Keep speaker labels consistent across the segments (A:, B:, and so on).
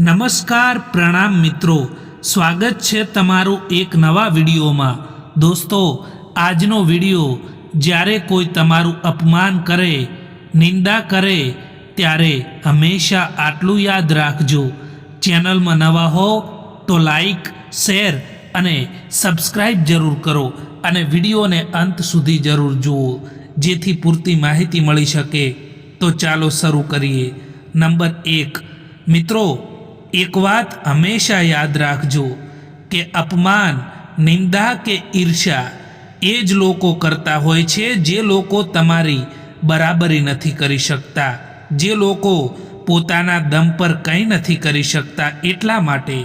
A: નમસ્કાર પ્રણામ મિત્રો, સ્વાગત છે તમારું એક નવા વિડીયોમાં। દોસ્તો, આજનો વિડીયો જ્યારે કોઈ તમારું અપમાન કરે, નિંદા કરે ત્યારે હંમેશા આટલું યાદ રાખજો, ચેનલમાં નવા હો તો લાઈક, શેર અને સબસ્ક્રાઈબ જરૂર કરો અને વિડીયોને અંત સુધી જરૂર જુઓ જેથી પૂરતી માહિતી મળી શકે। તો ચાલો શરૂ કરીએ। નંબર 1 મિત્રો, एक बात हमेशा याद राखजो कि अपमान, निंदा के ईर्ष्या ए ज लोको करता होय छे जे लोको तमारी बराबरी नहीं करी सकता, जे लोको पोताना दम पर कई नहीं करी सकता। एटला माटे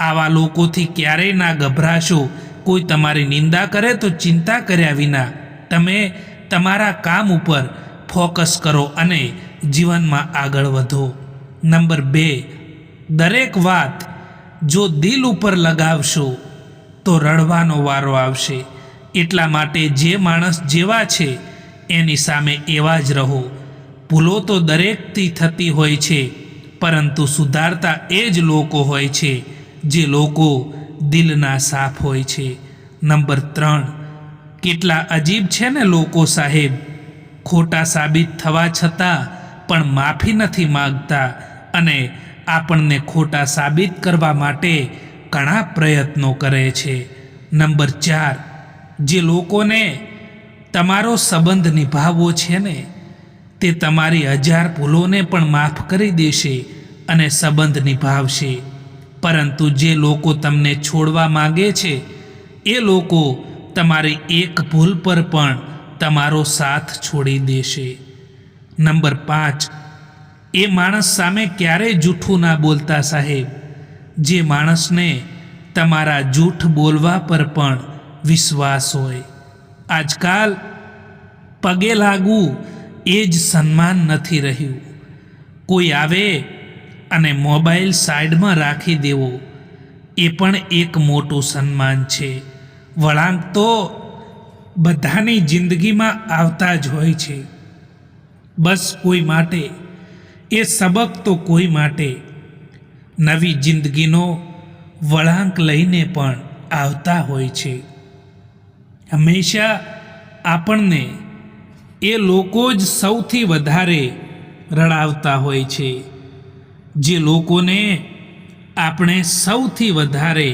A: आवा लोकोथी क्यारेय ना गभराशो। कोई तमारी निंदा करे तो चिंता कर्या विना तमे तमारा काम उपर फोकस करो अने जीवन में आगळ वधो। नंबर 2, दरेक बात जो दिल ऊपर लगावशो तो रड़वानो वारो आवशे। एटला माटे जे माणस जेवा छे एनी सामे एवा ज रहो। भूलो तो दरेकथी थती होय छे, परंतु सुधारता ए ज लोको होय छे जे लोको दिलना साफ होय छे। नंबर 3, केटला अजीब छे ने लोको साहेब, खोटा साबित थवा छतां पण माफी नथी मांगता अने आपणने खोटा साबित करवा माटे घणा प्रयत्नो करे छे। नंबर 4, जे लोकोने तमारो संबंध निभाववो छे ने ते तमारी 1000 भूलोने पण माफ करी देशे अने संबंध निभावशे, परंतु जे लोको तमने छोड़वा मांगे छे ए लोको तमारी एक भूल पर पण तमारो साथ छोड़ी देशे। नंबर 5, ए माणस सामे क्यारे जूठू ना बोलता साहेब, जे माणस ने तमारा जूठ बोलवा पर पण विश्वास होय। आजकाल पगे लागू एज सन्मान नथी रह्यु। कोई आवे अने मोबाइल साइड में राखी देवो ए पण एक मोटू सन्मान छे। वळांक तो बधानी जिंदगी में आवता ज होय छे, बस कोई माटे ए सबक तो कोई माटे नवी जिंदगीनो वळांक लईने पण आवता होय छे। हमेशा आपणने ए लोको ज सौथी वधारे रड़ावता होय छे, जे लोकोने आपणे सौथी वधारे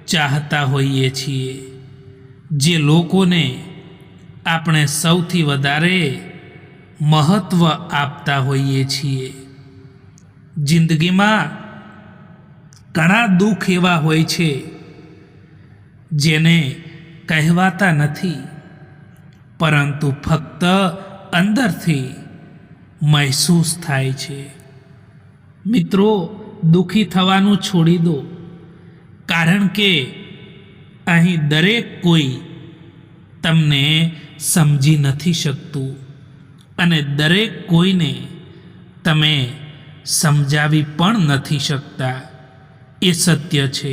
A: चाहता होईए छीए, जे लोकोने आपणे सौथी वधारे महत्व आपता होईए छीए। जिंदगी में घणा दुख एवा होय छे जेने कहेवाता नथी, परंतु फक्त अंदरथी महसूस थाय छे। मित्रों, दुखी थवानुं छोड़ी दो, कारण के अहीं दरेक कोई तमने समझी नथी शकतुं अने दरेक कोईने तमे समजावी पण नथी शकता। ए सत्य छे।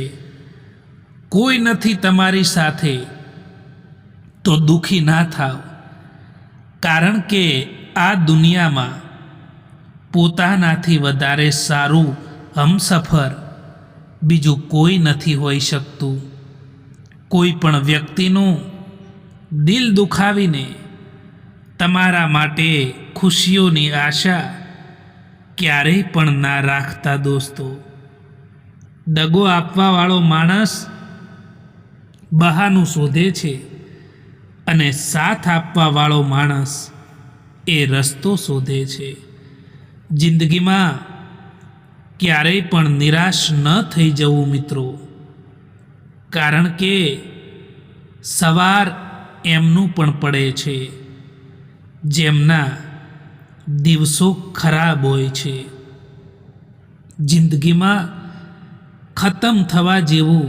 A: कोई नथी तमारी साथे तो दुखी ना थाव, कारण के आ दुनिया में पोतानाथी वधारे सारू हमसफर बीजू कोई नथी होई शकतुं। कोई पण व्यक्तिनुं दिल दुखावीने तमारा माटे खुशीओनी आशा क्यारेय पण ना राखता। दोस्तों, दगो आपवा वाळो माणस बहानु शोधे छे अने साथ आपवा वाळो माणस ए रस्तो शोधे छे। जिंदगी में क्यारेय पण निराश न थई जवुं मित्रों, कारण के सवार एमनुं पण पड़े छे जेमना दिवसों खराब होय छे। जिंदगी में खत्म थवा जेवुं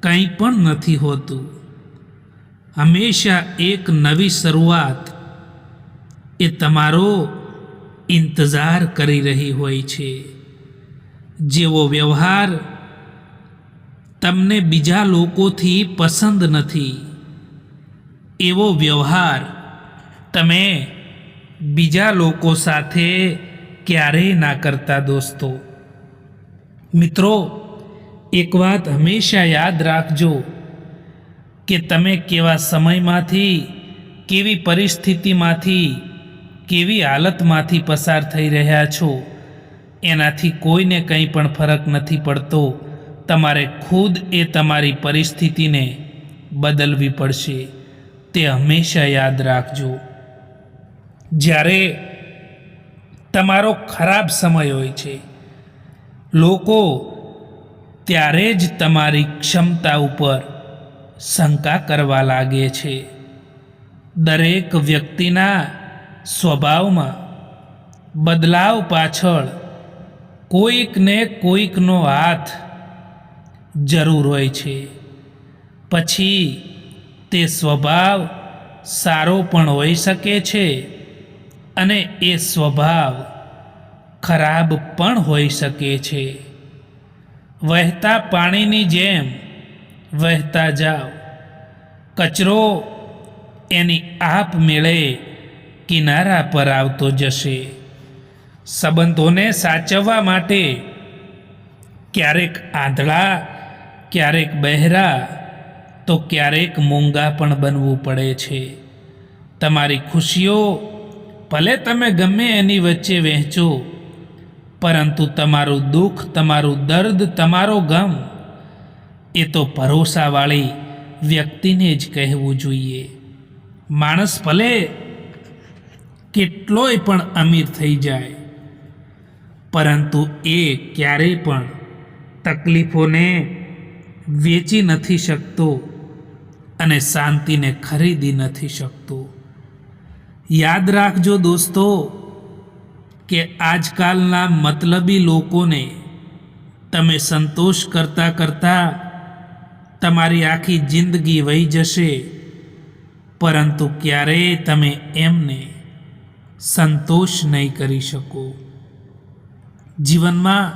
A: कंई पण नथी होतुं। हमेशा एक नवी शरूआत ए तमारो इंतजार करी रही होय छे। जेवो व्यवहार तमने बीजा लोकोथी पसंद नथी, एवो व्यवहार तमे बीजा लोको साथे क्यारेय ना करता। दोस्तों, મિત્રો, એક વાત હંમેશા યાદ રાખજો કે તમે કેવા સમયમાંથી, કેવી પરિસ્થિતિમાંથી, કેવી હાલતમાંથી પસાર થઈ રહ્યા છો એનાથી કોઈને કંઈ પણ ફરક નથી પડતો. તમારે ખુદ એ તમારી પરિસ્થિતિને બદલવી પડશે, તે હંમેશા યાદ રાખજો. જ્યારે તમારો ખરાબ સમય હોય છે, લોકો ત્યારે જ તમારી ક્ષમતા ઉપર શંકા કરવા લાગે છે. દરેક વ્યક્તિના સ્વભાવમાં બદલાવ પાછળ કોઈક ને કોઈકનો હાથ જરૂર હોય છે. પછી તે સ્વભાવ સારો પણ હોઈ શકે છે અને એ સ્વભાવ ખરાબ પણ હોઈ શકે છે. વહેતા પાણીની જેમ વહેતા જાઓ. કચરો એની આપમેળે કિનારા પર આવતો જશે. સંબંધોને સાચવવા માટે ક્યારેક આંધળા, ક્યારેક બહેરા, તો ક્યારેક મૂંગા પણ બનવું પડે છે. તમારી ખુશીઓ ભલે તમે ગમે એની વચ્ચે વહેંચો, પરંતુ તમારું દુઃખ, તમારું દર્દ, તમારો ગમ એ તો ભરોસાવાળી વ્યક્તિને જ કહેવું જોઈએ. માણસ ભલે કેટલોય પણ અમીર થઈ જાય, પરંતુ એ ક્યારેય પણ તકલીફોને વેચી નથી શકતો અને શાંતિને ખરીદી નથી શકતો. યાદ રાખજો દોસ્તો કે આજકાલના મતલબી લોકોને તમે સંતોષ કરતાં કરતાં તમારી આખી જિંદગી વહી જશે, પરંતુ ક્યારેય તમે એમને સંતોષ નહીં કરી શકો. જીવનમાં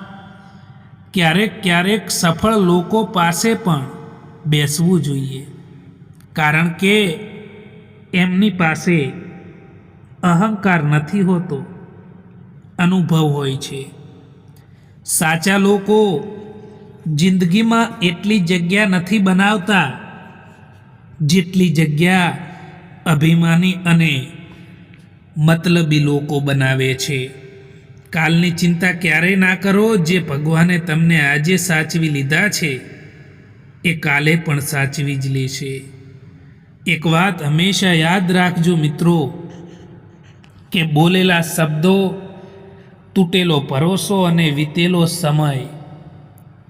A: ક્યારેક ક્યારેક સફળ લોકો પાસે પણ બેસવું જોઈએ, કારણ કે એમની પાસે અહંકાર નથી હોતો, અનુભવ હોય છે. સાચા લોકો જિંદગીમાં એટલી જગ્યા નથી બનાવતા જેટલી જગ્યા અભિમાની અને મતલબી લોકો બનાવે છે. કાલની ચિંતા ક્યારેય ના કરો. જે ભગવાને તમને આજે સાચવી લીધા છે એ કાલે પણ સાચવી જ લેશે. એક વાત હંમેશા યાદ રાખજો મિત્રો, કે બોલેલા શબ્દો, તૂટેલો ભરોસો અને વીતેલો સમય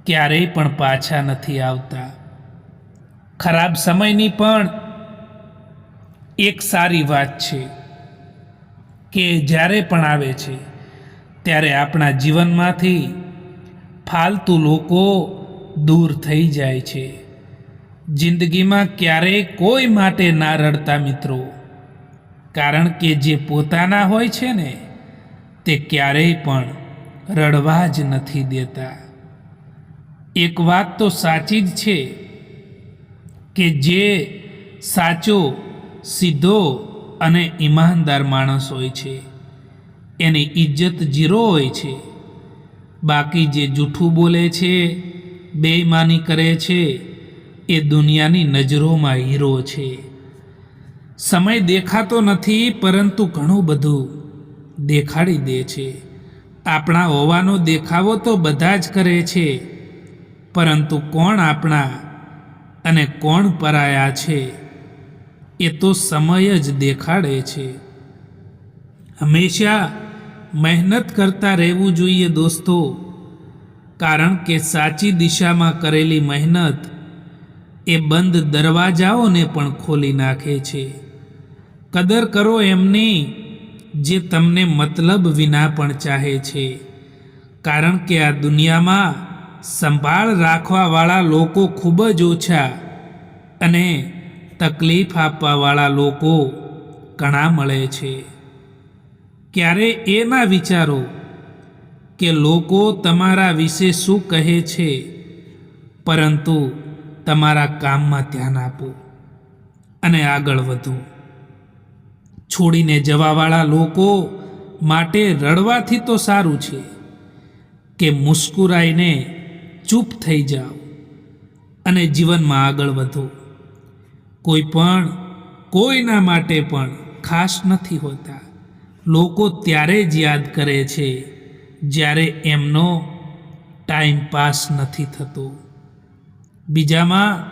A: ક્યારેય પણ પાછા નથી આવતા. ખરાબ સમયની પણ એક સારી વાત છે કે જ્યારે પણ આવે છે ત્યારે આપણા જીવનમાંથી ફાલતુ લોકો દૂર થઈ જાય છે. જિંદગીમાં ક્યારેય કોઈ માટે ના રડતા મિત્રો, કારણ કે જે પોતાના હોય છે ને તે ક્યારેય પણ રડવા જ નથી દેતા. એક વાત તો સાચી જ છે કે જે સાચો, સીધો અને ઈમાનદાર માણસ હોય છે એની ઇજ્જત ઝીરો હોય છે. બાકી જે જૂઠું બોલે છે, બેઈમાની કરે છે, એ દુનિયાની નજરોમાં હીરો છે. સમય દેખાતો નથી, પરંતુ ઘણું બધું દેખાડી દે છે. આપણા હોવાનો દેખાવો તો બધા જ કરે છે, પરંતુ કોણ આપણા અને કોણ પરાયા છે એ તો સમય જ દેખાડે છે. હંમેશા મહેનત કરતા રહેવું જોઈએ દોસ્તો, કારણ કે સાચી દિશામાં કરેલી મહેનત એ બંધ દરવાજાઓને પણ ખોલી નાખે છે. કદર કરો એમની જે તમને મતલબ વિના પણ ચાહે છે, કારણ કે આ દુનિયામાં સંભાળ રાખવાવાળા લોકો ખૂબ જ ઓછા અને તકલીફ આપવાવાળા લોકો ઘણા મળે છે. ક્યારે એ ના વિચારો કે લોકો તમારા વિશે શું કહે છે, પરંતુ તમારા કામમાં ધ્યાન આપો અને આગળ વધો. છોડીને જવાવાળા લોકો માટે રડવાથી તો સારું છે કે મુસ્કુરાઈને ચૂપ થઈ જાઓ અને જીવનમાં આગળ વધો. કોઈ પણ કોઈના માટે પણ ખાસ નથી હોતા. લોકો ત્યારે જ યાદ કરે છે જ્યારે એમનો ટાઈમ પાસ નથી થતો. બીજામાં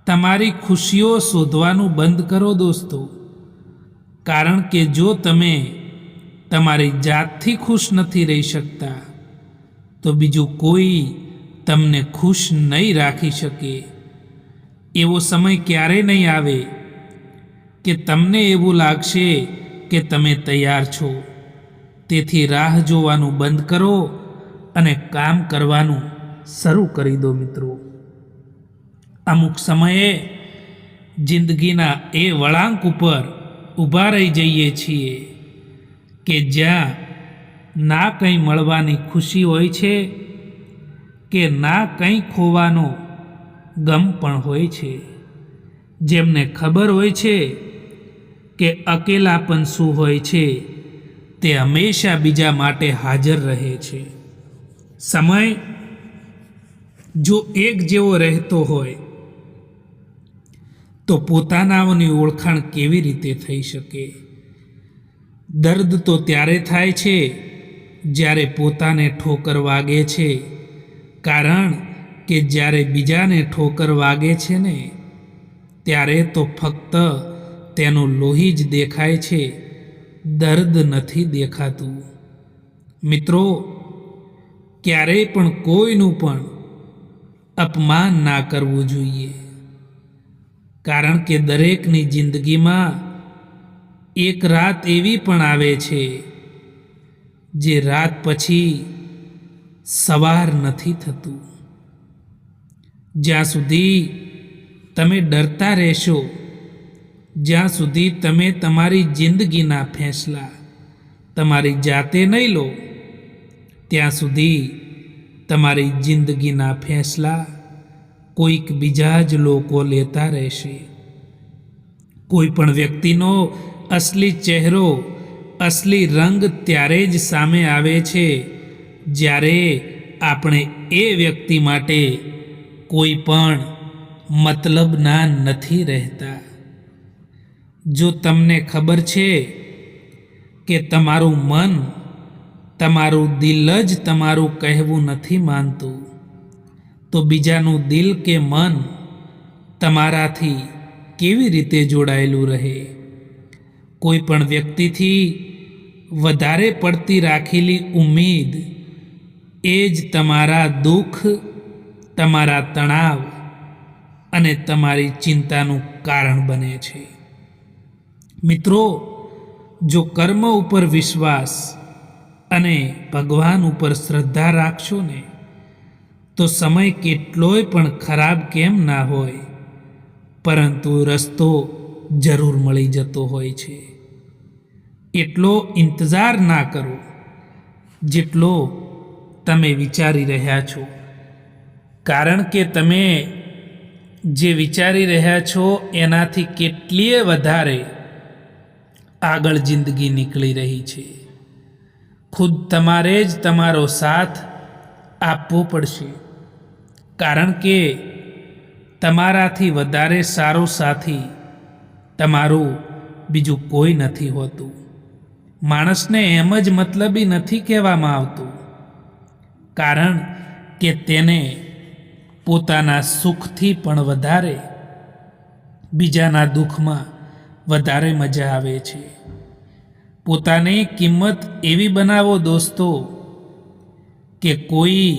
A: તમારી ખુશીઓ શોધવાનું બંધ કરો દોસ્તો, કારણ કે જો તમે તમારી જાતથી ખુશ નથી રહી શકતા તો બીજું કોઈ તમને ખુશ નહીં રાખી શકે. એવો સમય ક્યારેય નહીં આવે કે તમને એવું લાગશે કે તમે તૈયાર છો. તેથી રાહ જોવાનું બંધ કરો અને કામ કરવાનું શરૂ કરી દો મિત્રો. અમુક સમયે જિંદગીના એ વળાંક ઉપર ઊભા રહી જઈએ છીએ કે જ્યાં ના કંઈ મળવાની ખુશી હોય છે કે ના કંઈ ખોવાનો ગમ પણ હોય છે. જેમને ખબર હોય છે કે અકેલાપન શું હોય છે તે હંમેશા બીજા માટે હાજર રહે છે. સમય જો એક જેવો રહેતો હોય તો પોતાનાઓની ઓળખાણ કેવી રીતે થઈ શકે? દર્દ તો ત્યારે થાય છે જ્યારે પોતાને ઠોકર વાગે છે, કારણ કે જ્યારે બીજાને ઠોકર વાગે છે ને ત્યારે તો ફક્ત તેનું લોહી જ દેખાય છે, દર્દ નથી દેખાતું. મિત્રો, ક્યારેય પણ કોઈનું પણ અપમાન ના કરવું જોઈએ, કારણ કે દરેકની જિંદગીમાં એક રાત એવી પણ આવે છે જે રાત પછી સવાર નથી થતું. જ્યાં સુધી તમે ડરતા રહેશો, જ્યાં સુધી તમે તમારી જિંદગીના ફેંસલા તમારી જાતે નહીં લો, ત્યાં સુધી તમારી જિંદગીના ફેંસલા કોઈક બીજા જ લોકો લેતા રહેશે. કોઈ પણ વ્યક્તિનો અસલી ચહેરો, અસલી રંગ ત્યારે જ સામે આવે છે જ્યારે આપણે એ વ્યક્તિ માટે કોઈ પણ મતલબના નથી રહેતા. જો તમને ખબર છે કે તમારું મન, તમારું દિલ જ તમારું કહેવું નથી માનતું, તો બીજાનું દિલ કે મન તમારાથી કેવી રીતે જોડાયેલું રહે? કોઈ પણ વ્યક્તિથી વધારે પડતી રાખેલી ઉમ્મીદ એ જ તમારા દુઃખ, તમારા તણાવ અને તમારી ચિંતાનું કારણ બને છે. મિત્રો, જો કર્મ ઉપર વિશ્વાસ અને ભગવાન ઉપર શ્રદ્ધા રાખશો ને તો સમય કેટલોય પણ ખરાબ કેમ ના હોય, પરંતુ રસ્તો જરૂર મળી જતો હોય છે. એટલો ઇંતજાર ના કરો જેટલો તમે વિચારી રહ્યા છો, કારણ કે તમે જે વિચારી રહ્યા છો એનાથી કેટલીય વધારે આગળ જિંદગી નીકળી રહી છે. ખુદ તમારે જ તમારો સાથ આપવો પડશે, કારણ કે તમારાથી વધારે સારો સાથી તમારું બીજું કોઈ નથી હોતું. માણસને એમ જ મતલબી નથી કહેવામાં આવતું, કારણ કે તેને પોતાના સુખથી પણ વધારે બીજાના દુઃખમાં વધારે મજા આવે છે. પોતાની કિંમત એવી બનાવો દોસ્તો કે કોઈ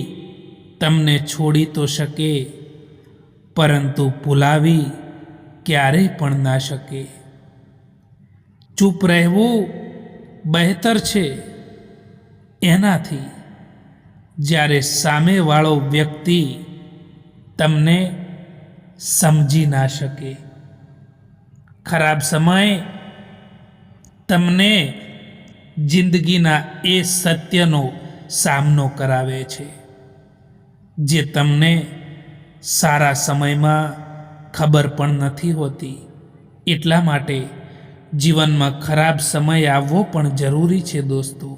A: તમને છોડી તો શકે, પરંતુ ભૂલાવી ક્યારેય પણ ના શકે. ચૂપ રહેવું બહેતર છે એનાથી જ્યારે સામેવાળો વ્યક્તિ તમને સમજી ના શકે. ખરાબ સમય તમને જિંદગીના એ સત્યનો સામનો કરાવે છે જે તમને સારા સમયમાં ખબર પણ નથી હોતી. એટલા માટે જીવનમાં ખરાબ સમય આવવો પણ જરૂરી છે દોસ્તો.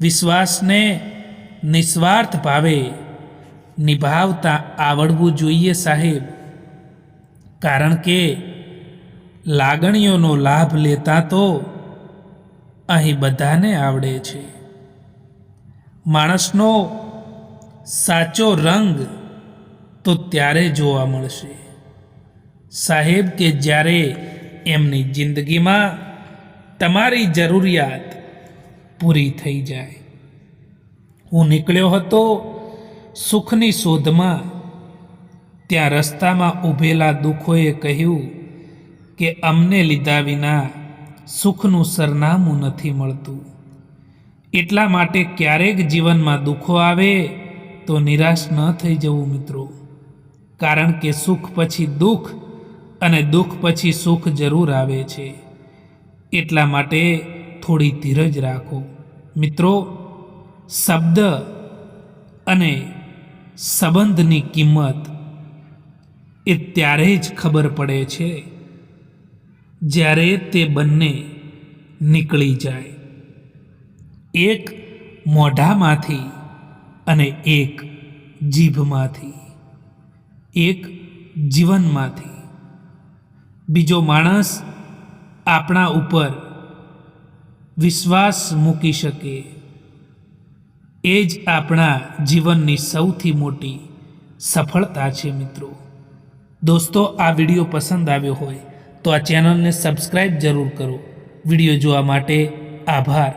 A: વિશ્વાસને નિસ્વાર્થ ભાવે નિભાવતા આવડવું જોઈએ સાહેબ, કારણ કે લાગણીઓનો લાભ લેતા તો અહીં બધાને આવડે છે. માણસનો સાચો રંગ તો ત્યારે જોવા મળશે સાહેબ કે જ્યારે એમની જિંદગીમાં તમારી જરૂરિયાત પૂરી થઈ જાય. હું નીકળ્યો હતો સુખની શોધમાં, ત્યાં રસ્તામાં ઊભેલા દુઃખોએ કહ્યું કે અમને લીધા વિના સુખનું સરનામું નથી મળતું. એટલા માટે ક્યારેક જીવનમાં દુઃખો આવે તો નિરાશ ન થઈ જવું મિત્રો, કારણ કે સુખ પછી દુઃખ અને દુઃખ પછી સુખ જરૂર આવે છે. એટલા માટે થોડી ધીરજ રાખો મિત્રો. શબ્દ અને સંબંધની કિંમત એ ત્યારે જ ખબર પડે છે જ્યારે તે બંને નીકળી જાય, એક મોઢામાંથી અને એક જીભમાંથી, એક જીવનમાંથી. બીજો માણસ આપણા ઉપર વિશ્વાસ મૂકી શકે એ જ આપણા જીવનની સૌથી મોટી સફળતા છે મિત્રો. દોસ્તો, આ વિડીયો પસંદ આવ્યો હોય તો આ ચેનલને સબસ્ક્રાઈબ જરૂર કરો. વિડીયો જોવા માટે આભાર.